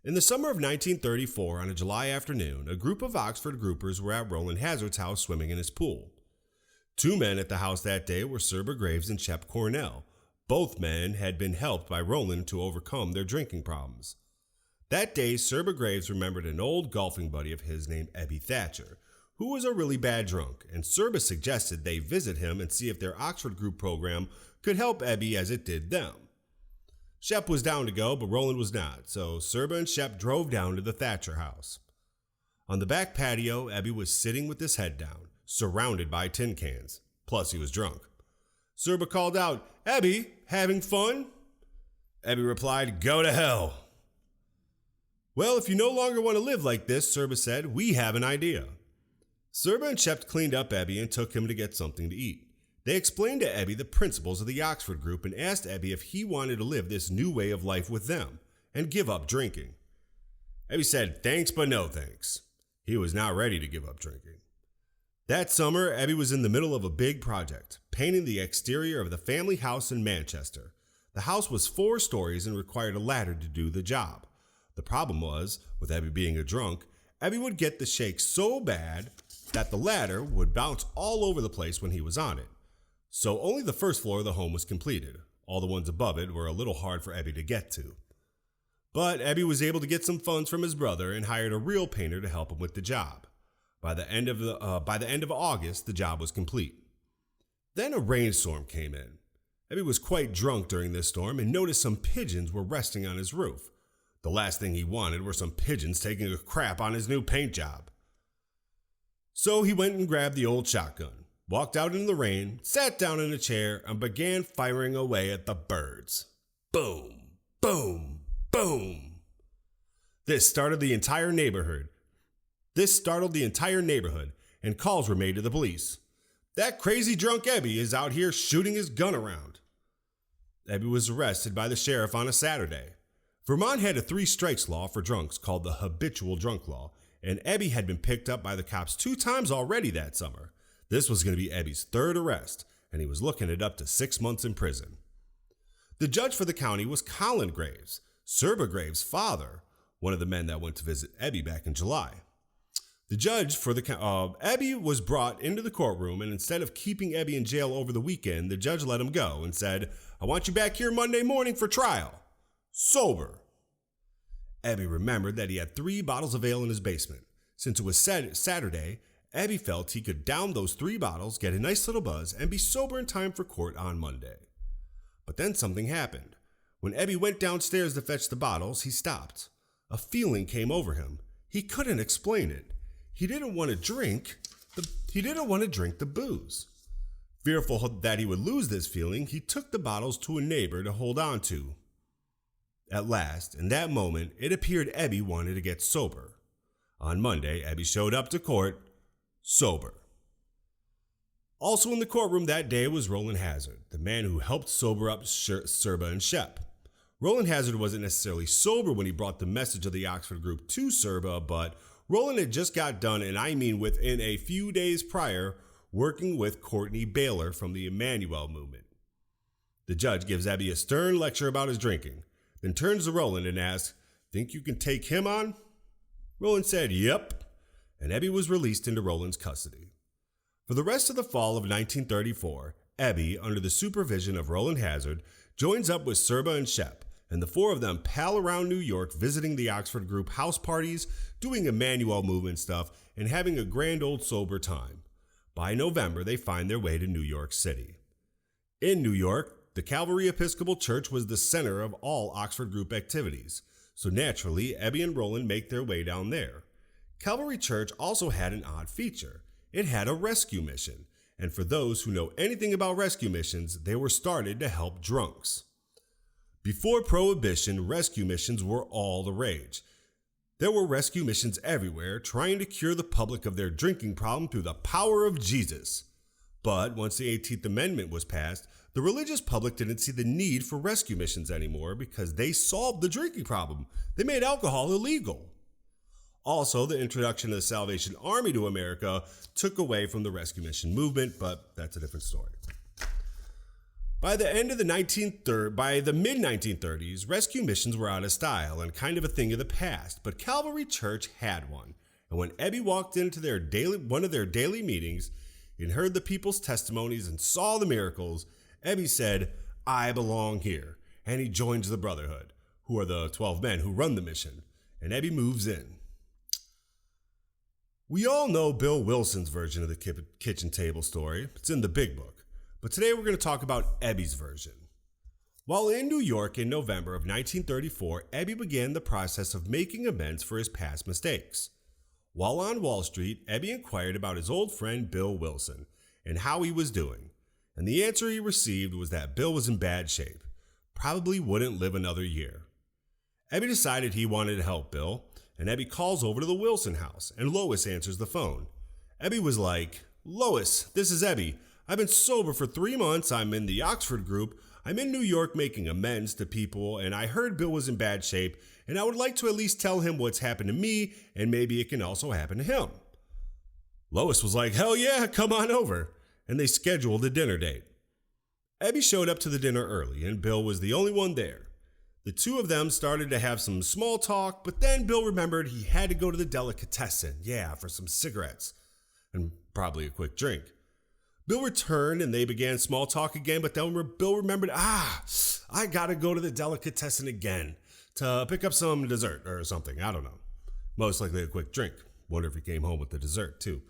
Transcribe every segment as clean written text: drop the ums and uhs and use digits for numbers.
In the summer of 1934, on a July afternoon, a group of Oxford groupers were at Roland Hazard's house swimming in his pool. Two men at the house that day were Serba Graves and Shep Cornell. Both men had been helped by Roland to overcome their drinking problems. That day, Serba Graves remembered an old golfing buddy of his named Ebby Thatcher, who was a really bad drunk, and Serba suggested they visit him and see if their Oxford group program could help Ebby as it did them. Shep was down to go, but Roland was not, so Serba and Shep drove down to the Thatcher house. On the back patio, Ebby was sitting with his head down, surrounded by tin cans, plus he was drunk. Serba called out, "Ebby, having fun?" Ebby replied, "Go to hell." "Well, if you no longer want to live like this," Serba said, "we have an idea." Serba and Shep cleaned up Ebby and took him to get something to eat. They explained to Ebby the principles of the Oxford group and asked Ebby if he wanted to live this new way of life with them and give up drinking. Ebby said, "Thanks, but no thanks." He was not ready to give up drinking. That summer, Ebby was in the middle of a big project, painting the exterior of the family house in Manchester. The house was 4 stories and required a ladder to do the job. The problem was, with Ebby being a drunk, Ebby would get the shakes so bad that the ladder would bounce all over the place when he was on it. So only the first floor of the home was completed. All the ones above it were a little hard for Ebby to get to. But Ebby was able to get some funds from his brother and hired a real painter to help him with the job. By the end of August, the job was complete. Then a rainstorm came in. Ebby was quite drunk during this storm and noticed some pigeons were resting on his roof. The last thing he wanted were some pigeons taking a crap on his new paint job. So he went and grabbed the old shotgun, walked out in the rain, sat down in a chair, and began firing away at the birds. Boom, boom, boom. This startled the entire neighborhood, and calls were made to the police. "That crazy drunk Ebby is out here shooting his gun around." Ebby was arrested by the sheriff on a Saturday. Vermont had a 3 strikes law for drunks called the habitual drunk law, and Ebby had been picked up by the cops 2 times already that summer. This was going to be Ebby's 3rd arrest, and he was looking at up to 6 months in prison. The judge for the county was Colin Graves, Serba Graves' father, one of the men that went to visit Ebby back in July. The judge for the Ebby was brought into the courtroom, and instead of keeping Ebby in jail over the weekend, the judge let him go and said, "I want you back here Monday morning for trial. Sober." Ebby remembered that he had 3 bottles of ale in his basement. Since it was Saturday, Ebby felt he could down those 3 bottles, get a nice little buzz, and be sober in time for court on Monday. But then something happened. When Ebby went downstairs to fetch the bottles, he stopped. A feeling came over him. He couldn't explain it. He didn't want to drink the booze. Fearful that he would lose this feeling, he took the bottles to a neighbor to hold on to. At last, in that moment, it appeared Ebby wanted to get sober. On Monday, Ebby showed up to court, sober. Also in the courtroom that day was Roland Hazard, the man who helped sober up Serba and Shep. Roland Hazard wasn't necessarily sober when he brought the message of the Oxford group to Serba, but Roland had just got done, and I mean within a few days prior, working with Courtney Baylor from the Emmanuel movement. The judge gives Ebby a stern lecture about his drinking, then turns to Roland and asks, "Think you can take him on?" Roland said, "Yep," and Ebby was released into Roland's custody. For the rest of the fall of 1934, Ebby, under the supervision of Roland Hazard, joins up with Serba and Shep, and the 4 of them pal around New York visiting the Oxford group house parties, doing Emmanuel movement stuff, and having a grand old sober time. By November, they find their way to New York City. In New York, the Calvary Episcopal Church was the center of all Oxford group activities, so naturally, Ebby and Roland make their way down there. Calvary Church also had an odd feature. It had a rescue mission, and for those who know anything about rescue missions, they were started to help drunks. Before Prohibition, rescue missions were all the rage. There were rescue missions everywhere trying to cure the public of their drinking problem through the power of Jesus. But once the 18th Amendment was passed, the religious public didn't see the need for rescue missions anymore because they solved the drinking problem. They made alcohol illegal. Also, the introduction of the Salvation Army to America took away from the rescue mission movement, but that's a different story. By the mid-1930s, rescue missions were out of style and kind of a thing of the past, but Calvary Church had one. And when Ebby walked into one of their daily meetings and heard the people's testimonies and saw the miracles, Ebby said, "I belong here." And he joins the Brotherhood, who are the 12 men who run the mission. And Ebby moves in. We all know Bill Wilson's version of the kitchen table story. It's in the big book. But today we're going to talk about Ebby's version. While in New York in November of 1934, Ebby began the process of making amends for his past mistakes. While on Wall Street, Ebby inquired about his old friend Bill Wilson and how he was doing. And the answer he received was that Bill was in bad shape, probably wouldn't live another year. Ebby decided he wanted to help Bill, and Ebby calls over to the Wilson house, and Lois answers the phone. Ebby was like, "Lois, this is Ebby. I've been sober for 3 months. I'm in the Oxford group. I'm in New York making amends to people, and I heard Bill was in bad shape, and I would like to at least tell him what's happened to me, and maybe it can also happen to him." Lois was like, "Hell yeah, come on over," and they scheduled a dinner date. Ebby showed up to the dinner early, and Bill was the only one there. The two of them started to have some small talk, but then Bill remembered he had to go to the delicatessen, for some cigarettes, and probably a quick drink. Bill returned and they began small talk again, but then Bill remembered, I gotta go to the delicatessen again to pick up some dessert or something. I don't know. Most likely a quick drink. Wonder if he came home with the dessert too.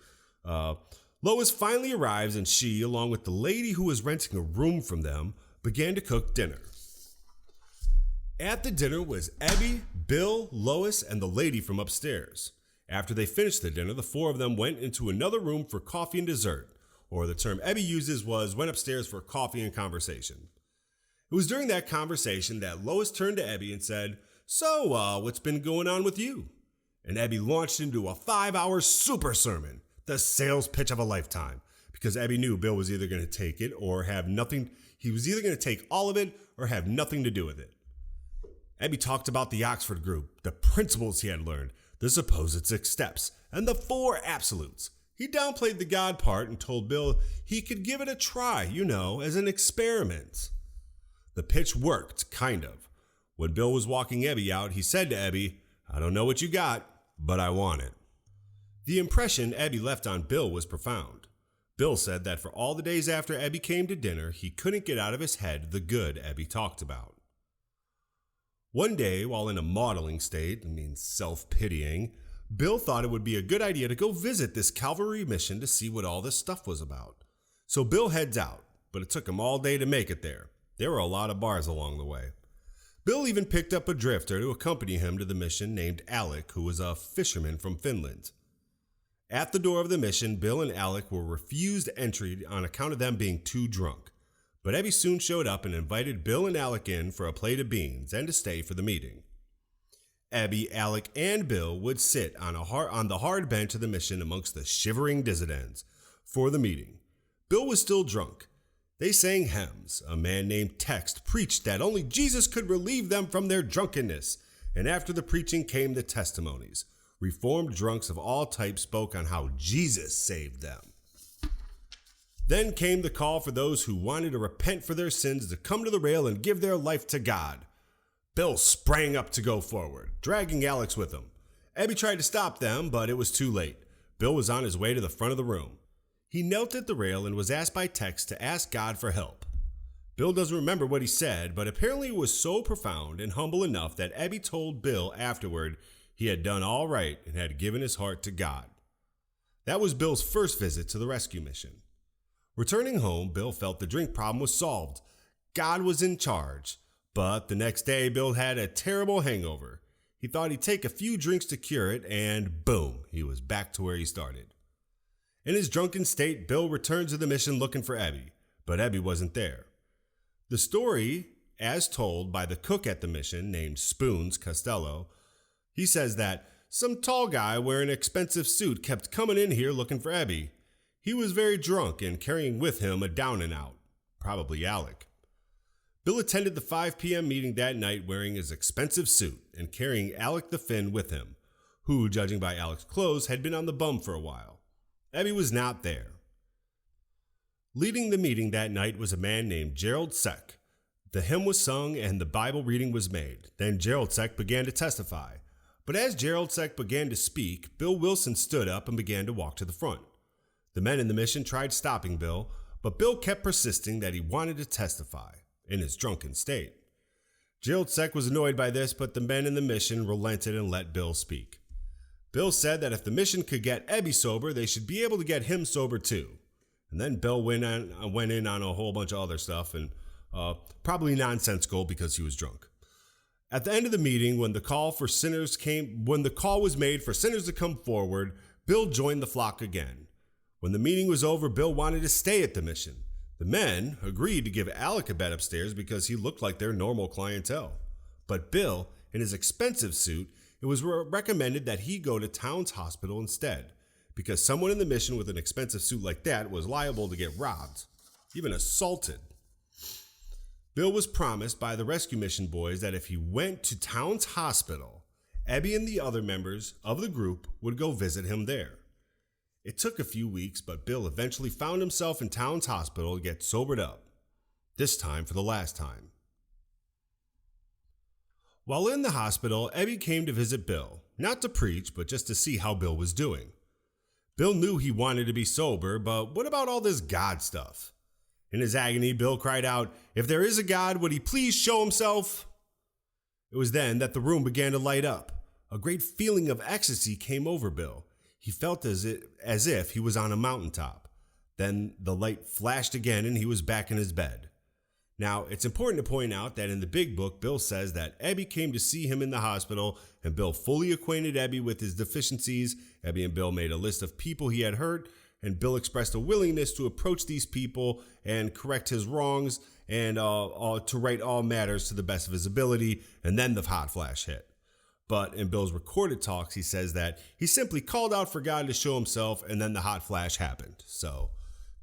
Lois finally arrives and she, along with the lady who was renting a room from them, began to cook dinner. At the dinner was Ebby, Bill, Lois, and the lady from upstairs. After they finished the dinner, the four of them went into another room for coffee and dessert. Or the term Ebby uses was went upstairs for coffee and conversation. It was during that conversation that Lois turned to Ebby and said, "So, what's been going on with you?" And Ebby launched into a 5-hour super sermon, the sales pitch of a lifetime, because Ebby knew Bill was either going to take it or have nothing. He was either going to take all of it or have nothing to do with it. Ebby talked about the Oxford group, the principles he had learned, the supposed 6 steps, and the 4 absolutes. He downplayed the God part and told Bill he could give it a try, as an experiment. The pitch worked, kind of. When Bill was walking Ebby out, he said to Ebby, "I don't know what you got, but I want it." The impression Ebby left on Bill was profound. Bill said that for all the days after Ebby came to dinner, he couldn't get out of his head the good Ebby talked about. One day, while in a maudling state, self-pitying, Bill thought it would be a good idea to go visit this Calvary mission to see what all this stuff was about. So Bill heads out, but it took him all day to make it there. There were a lot of bars along the way. Bill even picked up a drifter to accompany him to the mission named Alec, who was a fisherman from Finland. At the door of the mission, Bill and Alec were refused entry on account of them being too drunk. But Ebby soon showed up and invited Bill and Alec in for a plate of beans and to stay for the meeting. Ebby, Alec, and Bill would sit on the hard bench of the mission amongst the shivering dissidents for the meeting. Bill was still drunk. They sang hymns. A man named Tex preached that only Jesus could relieve them from their drunkenness. And after the preaching came the testimonies. Reformed drunks of all types spoke on how Jesus saved them. Then came the call for those who wanted to repent for their sins to come to the rail and give their life to God. Bill sprang up to go forward, dragging Alex with him. Ebby tried to stop them, but it was too late. Bill was on his way to the front of the room. He knelt at the rail and was asked by Tex to ask God for help. Bill doesn't remember what he said, but apparently it was so profound and humble enough that Ebby told Bill afterward he had done all right and had given his heart to God. That was Bill's first visit to the rescue mission. Returning home, Bill felt the drink problem was solved. God was in charge. But the next day, Bill had a terrible hangover. He thought he'd take a few drinks to cure it, and boom, he was back to where he started. In his drunken state, Bill returned to the mission looking for Ebby, but Ebby wasn't there. The story, as told by the cook at the mission named Spoons Costello, he says that some tall guy wearing an expensive suit kept coming in here looking for Ebby. He was very drunk and carrying with him a down and out, probably Alec. Bill attended the 5 p.m. meeting that night wearing his expensive suit and carrying Alec the Finn with him, who, judging by Alec's clothes, had been on the bum for a while. Ebby was not there. Leading the meeting that night was a man named Gerald Seck. The hymn was sung and the Bible reading was made. Then Gerald Seck began to testify. But as Gerald Seck began to speak, Bill Wilson stood up and began to walk to the front. The men in the mission tried stopping Bill, but Bill kept persisting that he wanted to testify in his drunken state. Gerald Seck was annoyed by this, but the men in the mission relented and let Bill speak. Bill said that if the mission could get Ebby sober, they should be able to get him sober too. And then Bill went in on a whole bunch of other stuff, and probably nonsensical because he was drunk. At the end of the meeting, when the call was made for sinners to come forward, Bill joined the flock again. When the meeting was over, Bill wanted to stay at the mission. The men agreed to give Alec a bed upstairs because he looked like their normal clientele. But Bill, in his expensive suit, it was recommended that he go to Towns Hospital instead, because someone in the mission with an expensive suit like that was liable to get robbed, even assaulted. Bill was promised by the rescue mission boys that if he went to Towns Hospital, Ebby and the other members of the group would go visit him there. It took a few weeks, but Bill eventually found himself in Towns Hospital to get sobered up, this time for the last time. While in the hospital, Ebby came to visit Bill, not to preach, but just to see how Bill was doing. Bill knew he wanted to be sober, but what about all this God stuff? In his agony, Bill cried out, "If there is a God, would he please show himself?" It was then that the room began to light up. A great feeling of ecstasy came over Bill. He felt as if he was on a mountaintop. Then the light flashed again and he was back in his bed. Now, it's important to point out that in the big book, Bill says that Ebby came to see him in the hospital and Bill fully acquainted Ebby with his deficiencies. Ebby and Bill made a list of people he had hurt, and Bill expressed a willingness to approach these people and correct his wrongs and to right all matters to the best of his ability, and then the hot flash hit. But in Bill's recorded talks, he says that he simply called out for God to show himself, and then the hot flash happened. So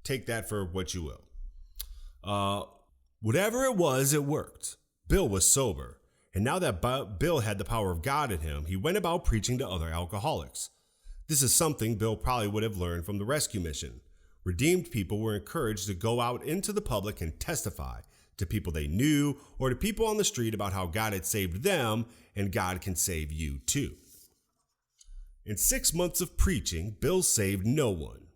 take that for what you will. Whatever it was, it worked. Bill was sober, and now that Bill had the power of God in him, he went about preaching to other alcoholics. This is something Bill probably would have learned from the rescue mission. Redeemed people were encouraged to go out into the public and testify to people they knew or to people on the street about how God had saved them, and God can save you too. In 6 months of preaching, Bill saved no one.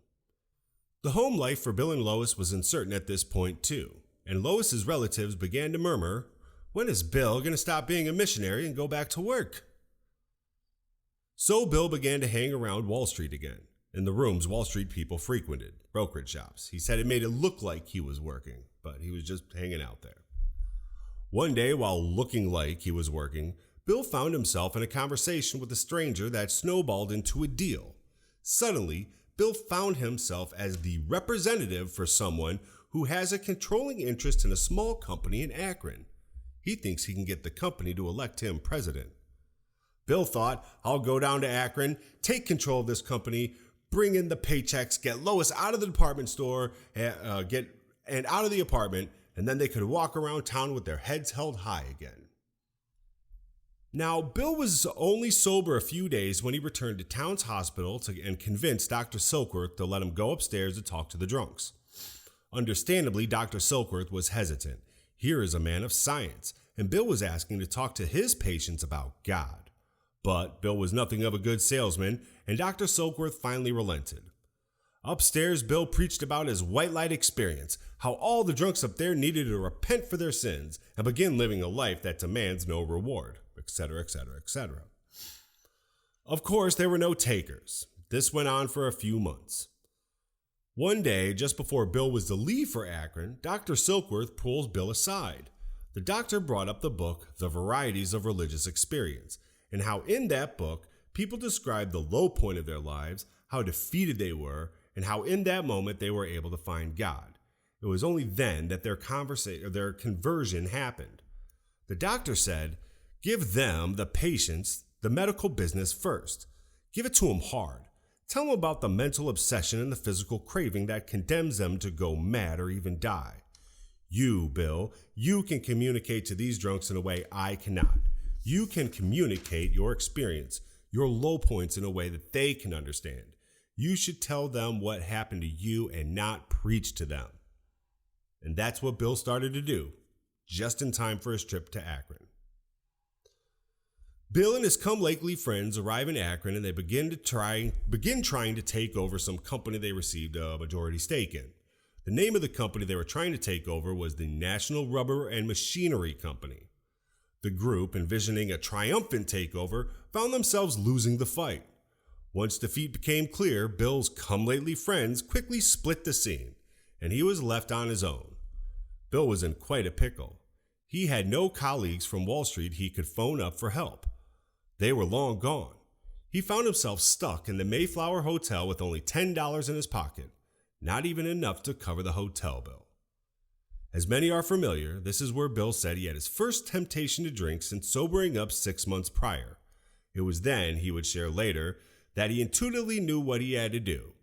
The home life for Bill and Lois was uncertain at this point too, and Lois's relatives began to murmur, "When is Bill going to stop being a missionary and go back to work?" So Bill began to hang around Wall Street again, in the rooms Wall Street people frequented, brokerage shops. He said it made it look like he was working, but he was just hanging out there. One day, while looking like he was working, Bill found himself in a conversation with a stranger that snowballed into a deal. Suddenly, Bill found himself as the representative for someone who has a controlling interest in a small company in Akron. He thinks he can get the company to elect him president. Bill thought, "I'll go down to Akron, take control of this company, bring in the paychecks, get Lois out of the department store, and out of the apartment, and then they could walk around town with their heads held high again." Now, Bill was only sober a few days when he returned to Towns Hospital and convinced Dr. Silkworth to let him go upstairs to talk to the drunks. Understandably, Dr. Silkworth was hesitant. Here is a man of science, and Bill was asking to talk to his patients about God. But Bill was nothing of a good salesman, and Dr. Silkworth finally relented. Upstairs, Bill preached about his white light experience, how all the drunks up there needed to repent for their sins and begin living a life that demands no reward, etc., etc., etc. Of course, there were no takers. This went on for a few months. One day, just before Bill was to leave for Akron, Dr. Silkworth pulls Bill aside. The doctor brought up the book, The Varieties of Religious Experience, and how in that book, people described the low point of their lives, how defeated they were, and how in that moment they were able to find God. It was only then that their conversion happened. The doctor said, "Give them, the patients, the medical business first. Give it to them hard. Tell them about the mental obsession and the physical craving that condemns them to go mad or even die. You, Bill, you can communicate to these drunks in a way I cannot. You can communicate your experience, your low points in a way that they can understand. You should tell them what happened to you and not preach to them." And that's what Bill started to do, just in time for his trip to Akron. Bill and his come-lately friends arrive in Akron and they begin trying to take over some company they received a majority stake in. The name of the company they were trying to take over was the National Rubber and Machinery Company. The group, envisioning a triumphant takeover, found themselves losing the fight. Once defeat became clear, Bill's come-lately friends quickly split the scene, and he was left on his own. Bill was in quite a pickle. He had no colleagues from Wall Street he could phone up for help. They were long gone. He found himself stuck in the Mayflower Hotel with only $10 in his pocket, not even enough to cover the hotel bill. As many are familiar, this is where Bill said he had his first temptation to drink since sobering up 6 months prior. It was then, he would share later, that he intuitively knew what he had to do: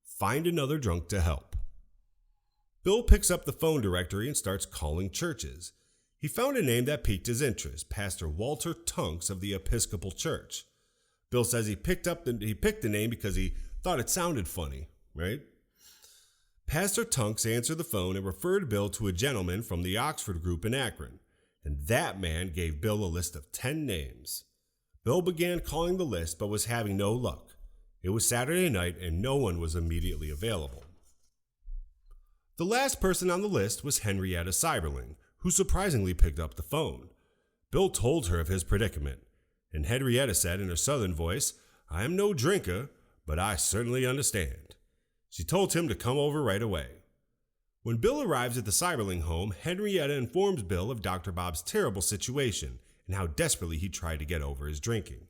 find another drunk to help. Bill picks up the phone directory and starts calling churches. He found a name that piqued his interest: Pastor Walter Tunks of the Episcopal Church. Bill says he picked the name because he thought it sounded funny, right? Pastor Tunks answered the phone and referred Bill to a gentleman from the Oxford group in Akron, and that man gave Bill a list of 10 names. Bill began calling the list but was having no luck. It was Saturday night and no one was immediately available. The last person on the list was Henrietta Seiberling, who surprisingly picked up the phone. Bill told her of his predicament, and Henrietta said in her southern voice, "I am no drinker, but I certainly understand." She told him to come over right away. When Bill arrives at the Seiberling home, Henrietta informs Bill of Dr. Bob's terrible situation and how desperately he tried to get over his drinking.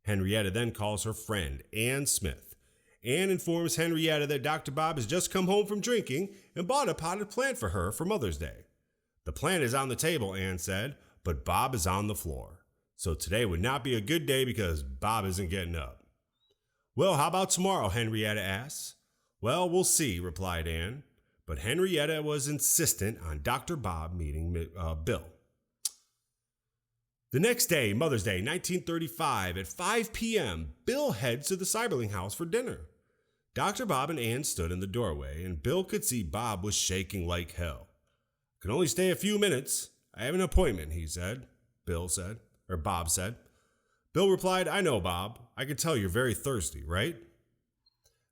Henrietta then calls her friend, Ann Smith. Ann informs Henrietta that Dr. Bob has just come home from drinking and bought a potted plant for her for Mother's Day. "The plant is on the table," Ann said, "but Bob is on the floor. So today would not be a good day because Bob isn't getting up." "Well, how about tomorrow?" Henrietta asks. "Well, we'll see," replied Ann. But Henrietta was insistent on Dr. Bob meeting Bill. The next day, Mother's Day, 1935, at 5 p.m., Bill heads to the Seiberling house for dinner. Dr. Bob and Ann stood in the doorway, and Bill could see Bob was shaking like hell. "Can only stay a few minutes. I have an appointment," Bob said. Bill replied, "I know, Bob. I can tell you're very thirsty, right?"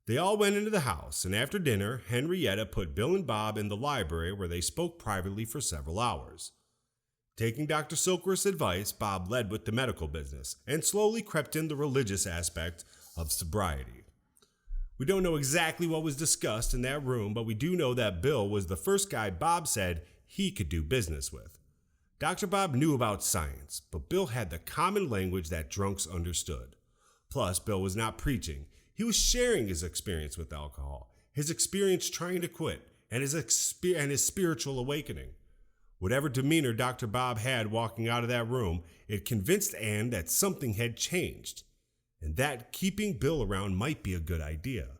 They all went into the house, and after dinner, Henrietta put Bill and Bob in the library where they spoke privately for several hours. Taking Dr. Silkworth's advice, Bob led with the medical business and slowly crept in the religious aspect of sobriety. We don't know exactly what was discussed in that room, but we do know that Bill was the first guy Bob said he could do business with. Dr. Bob knew about science, but Bill had the common language that drunks understood. Plus, Bill was not preaching. He was sharing his experience with alcohol, his experience trying to quit, and his spiritual awakening. Whatever demeanor Dr. Bob had walking out of that room, it convinced Ann that something had changed, and that keeping Bill around might be a good idea.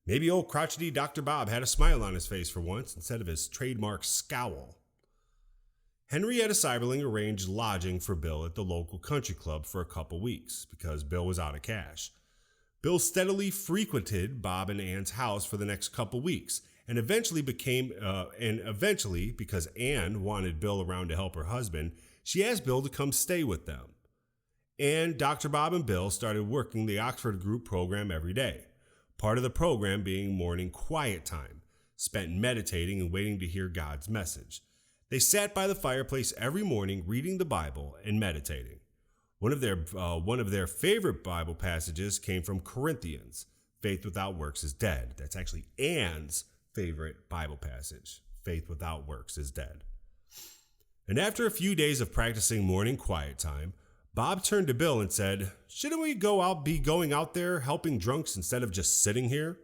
Maybe old crotchety Dr. Bob had a smile on his face for once instead of his trademark scowl. Henrietta Seiberling arranged lodging for Bill at the local country club for a couple weeks because Bill was out of cash. Bill steadily frequented Bob and Ann's house for the next couple weeks, and eventually because Ann wanted Bill around to help her husband, she asked Bill to come stay with them. And Dr. Bob and Bill started working the Oxford group program every day, part of the program being morning quiet time, spent meditating and waiting to hear God's message. They sat by the fireplace every morning reading the Bible and meditating. One of their favorite Bible passages came from Corinthians. Faith without works is dead. That's actually Ann's favorite Bible passage. Faith without works is dead. And after a few days of practicing morning quiet time, Bob turned to Bill and said, "Shouldn't we be going out there helping drunks instead of just sitting here?"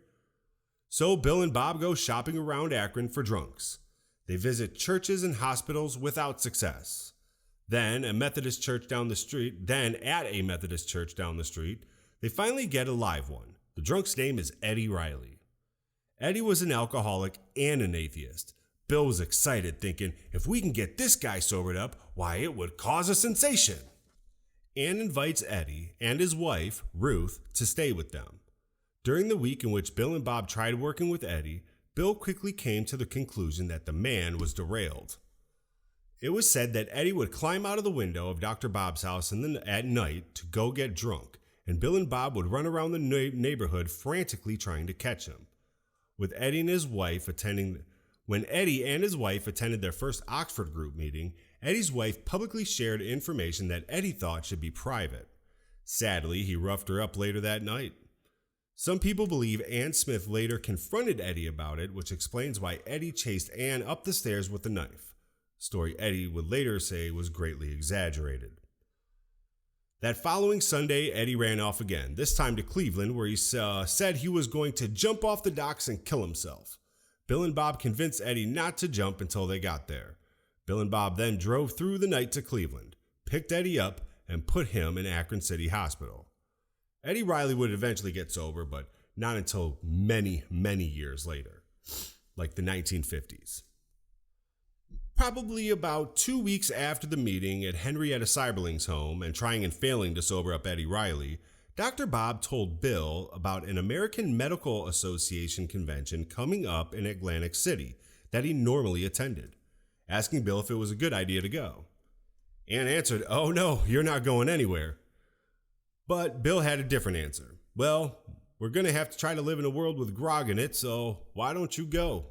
So Bill and Bob go shopping around Akron for drunks. They visit churches and hospitals without success. Then at a Methodist church down the street, they finally get a live one. The drunk's name is Eddie Riley. Eddie was an alcoholic and an atheist. Bill was excited, thinking, if we can get this guy sobered up, why, it would cause a sensation. Ann invites Eddie and his wife, Ruth, to stay with them. During the week in which Bill and Bob tried working with Eddie, Bill quickly came to the conclusion that the man was derailed. It was said that Eddie would climb out of the window of Dr. Bob's house at night to go get drunk, and Bill and Bob would run around the neighborhood frantically trying to catch him. When Eddie and his wife attended their first Oxford group meeting, Eddie's wife publicly shared information that Eddie thought should be private. Sadly, he roughed her up later that night. Some people believe Ann Smith later confronted Eddie about it, which explains why Eddie chased Ann up the stairs with a knife. A story Eddie would later say was greatly exaggerated. That following Sunday, Eddie ran off again, this time to Cleveland, where he said he was going to jump off the docks and kill himself. Bill and Bob convinced Eddie not to jump until they got there. Bill and Bob then drove through the night to Cleveland, picked Eddie up, and put him in Akron City Hospital. Eddie Riley would eventually get sober, but not until many, many years later, like the 1950s. Probably about 2 weeks after the meeting at Henrietta Seiberling's home and trying and failing to sober up Eddie Riley, Dr. Bob told Bill about an American Medical Association convention coming up in Atlantic City that he normally attended, asking Bill if it was a good idea to go. Ann answered, "Oh no, you're not going anywhere." But Bill had a different answer. "Well, we're going to have to try to live in a world with grog in it, so why don't you go?"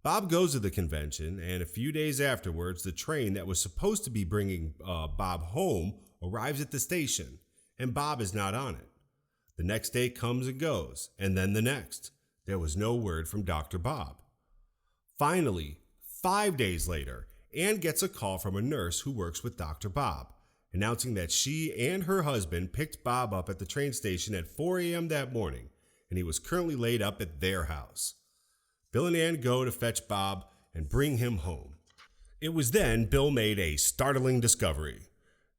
Bob goes to the convention, and a few days afterwards, the train that was supposed to be bringing Bob home arrives at the station, and Bob is not on it. The next day comes and goes, and then the next. There was no word from Dr. Bob. Finally, 5 days later, Ann gets a call from a nurse who works with Dr. Bob, announcing that she and her husband picked Bob up at the train station at 4 a.m. that morning, and he was currently laid up at their house. Bill and Ann go to fetch Bob and bring him home. It was then Bill made a startling discovery.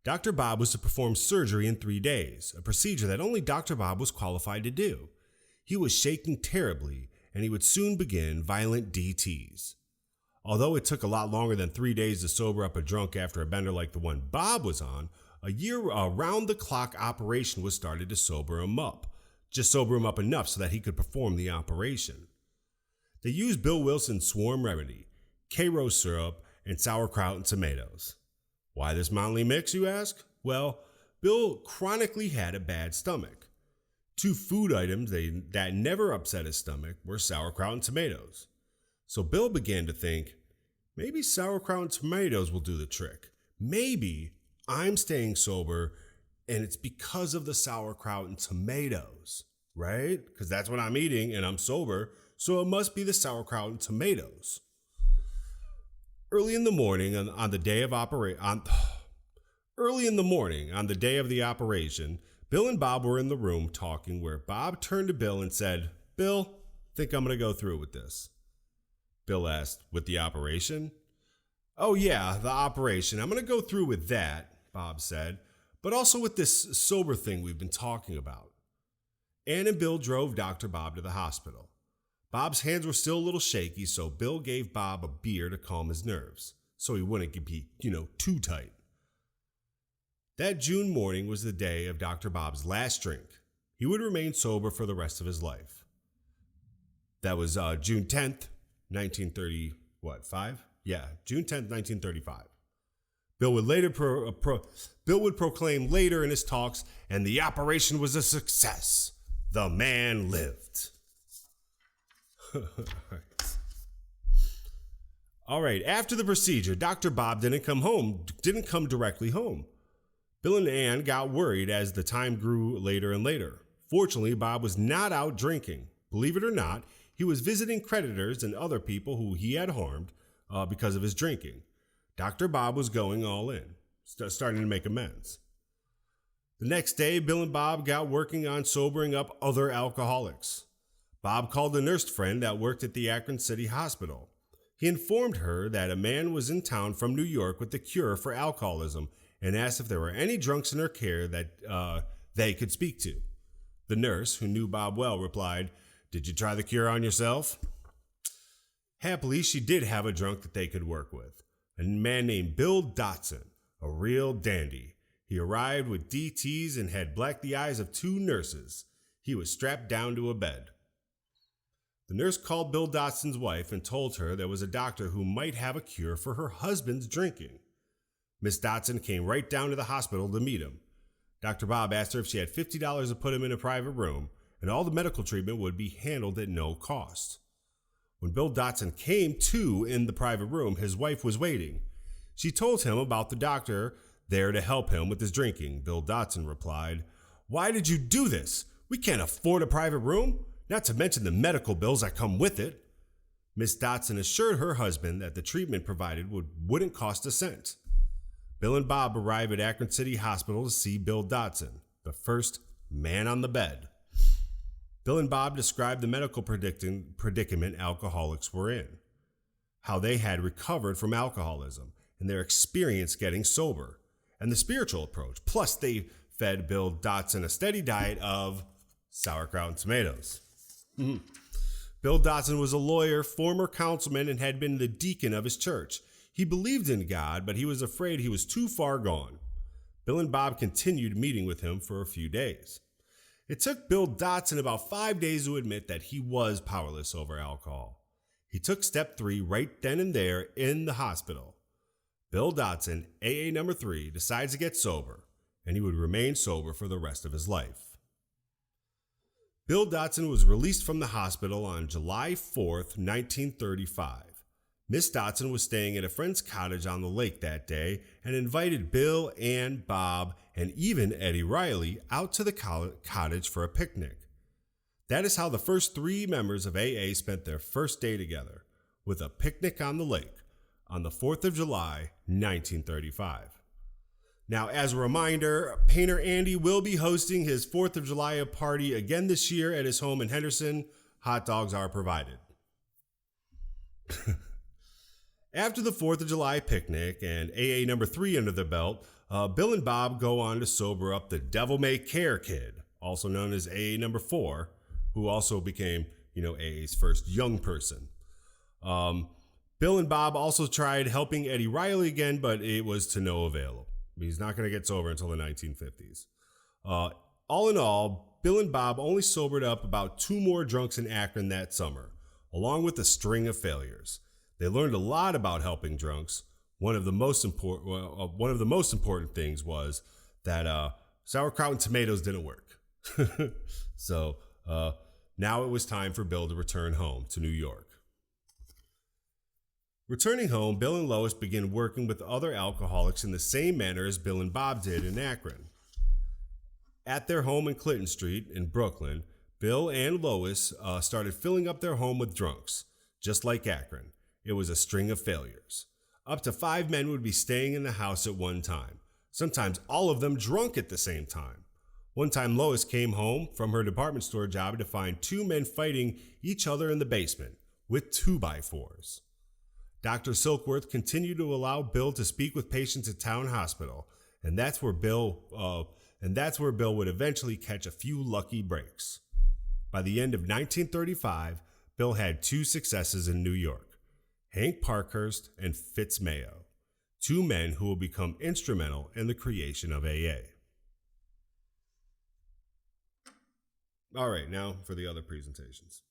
Dr. Bob was to perform surgery in 3 days, a procedure that only Dr. Bob was qualified to do. He was shaking terribly, and he would soon begin violent DTs. Although it took a lot longer than 3 days to sober up a drunk after a bender like the one Bob was on, a year around-the-clock operation was started to sober him up. Just sober him up enough so that he could perform the operation. They used Bill Wilson's swarm remedy, K-Rose syrup, and sauerkraut and tomatoes. Why this motley mix, you ask? Well, Bill chronically had a bad stomach. 2 food items that never upset his stomach were sauerkraut and tomatoes. So Bill began to think, maybe sauerkraut and tomatoes will do the trick. Maybe I'm staying sober and it's because of the sauerkraut and tomatoes, right? Because that's what I'm eating and I'm sober, so it must be the sauerkraut and tomatoes. Early in the morning on the day of the operation, Bill and Bob were in the room talking where Bob turned to Bill and said, "Bill, think I'm going to go through with this." Bill asked, "With the operation?" "Oh yeah, the operation. I'm going to go through with that," Bob said, "but also with this sober thing we've been talking about." Ann and Bill drove Dr. Bob to the hospital. Bob's hands were still a little shaky, so Bill gave Bob a beer to calm his nerves, so he wouldn't be, too tight. That June morning was the day of Dr. Bob's last drink. He would remain sober for the rest of his life. That was June 10th, 1935? Yeah, June 10th, 1935. Bill would proclaim later in his talks, and the operation was a success. The man lived. All right, after the procedure, Dr. Bob didn't come directly home. Bill and Ann got worried as the time grew later and later. Fortunately, Bob was not out drinking. Believe it or not, he was visiting creditors and other people who he had harmed because of his drinking. Dr. Bob was going all in, starting to make amends. The next day, Bill and Bob got working on sobering up other alcoholics. Bob called a nurse friend that worked at the Akron City Hospital. He informed her that a man was in town from New York with the cure for alcoholism and asked if there were any drunks in her care that they could speak to. The nurse, who knew Bob well, replied, "Did you try the cure on yourself?" Happily, she did have a drunk that they could work with, a man named Bill Dotson, a real dandy. He arrived with DTs and had blacked the eyes of 2 nurses. He was strapped down to a bed. The nurse called Bill Dotson's wife and told her there was a doctor who might have a cure for her husband's drinking. Miss Dotson came right down to the hospital to meet him. Dr. Bob asked her if she had $50 to put him in a private room, and all the medical treatment would be handled at no cost. When Bill Dotson came to in the private room, his wife was waiting. She told him about the doctor there to help him with his drinking. Bill Dotson replied, "Why did you do this? We can't afford a private room, not to mention the medical bills that come with it." Miss Dotson assured her husband that the treatment provided wouldn't cost a cent. Bill and Bob arrived at Akron City Hospital to see Bill Dotson, the first man on the bed. Bill and Bob described the medical predicament alcoholics were in, how they had recovered from alcoholism, and their experience getting sober, and the spiritual approach. Plus, they fed Bill Dotson a steady diet of sauerkraut and tomatoes. Bill Dotson was a lawyer, former councilman, and had been the deacon of his church. He believed in God, but he was afraid he was too far gone. Bill and Bob continued meeting with him for a few days. It took Bill Dotson about 5 days to admit that he was powerless over alcohol. He took step 3 right then and there in the hospital. Bill Dotson, AA number 3, decides to get sober, and he would remain sober for the rest of his life. Bill Dotson was released from the hospital on July 4th, 1935. Miss Dotson was staying at a friend's cottage on the lake that day and invited Bill and Bob and even Eddie Riley out to the cottage for a picnic. That is how the first 3 members of AA spent their first day together, with a picnic on the lake on the 4th of July, 1935. Now, as a reminder, Painter Andy will be hosting his 4th of July party again this year at his home in Henderson. Hot dogs are provided. After the 4th of July picnic and AA number 3 under their belt, Bill and Bob go on to sober up the Devil May Care kid, also known as AA number 4, who also became, AA's first young person. Bill and Bob also tried helping Eddie Riley again, but it was to no avail. He's not going to get sober until the 1950s. All in all, Bill and Bob only sobered up about 2 more drunks in Akron that summer, along with a string of failures. They learned a lot about helping drunks. One of the most important things was that sauerkraut and tomatoes didn't work. So now it was time for Bill to return home to New York. Returning home, Bill and Lois began working with other alcoholics in the same manner as Bill and Bob did in Akron. At their home in Clinton Street in Brooklyn, Bill and Lois started filling up their home with drunks. Just like Akron, it was a string of failures. Up to 5 men would be staying in the house at one time, sometimes all of them drunk at the same time. One time, Lois came home from her department store job to find 2 men fighting each other in the basement with 2x4s. Dr. Silkworth continued to allow Bill to speak with patients at Town Hospital, and that's where Bill would eventually catch a few lucky breaks. By the end of 1935, Bill had 2 successes in New York: Hank Parkhurst and Fitz Mayo, 2 men who will become instrumental in the creation of AA. All right, now for the other presentations.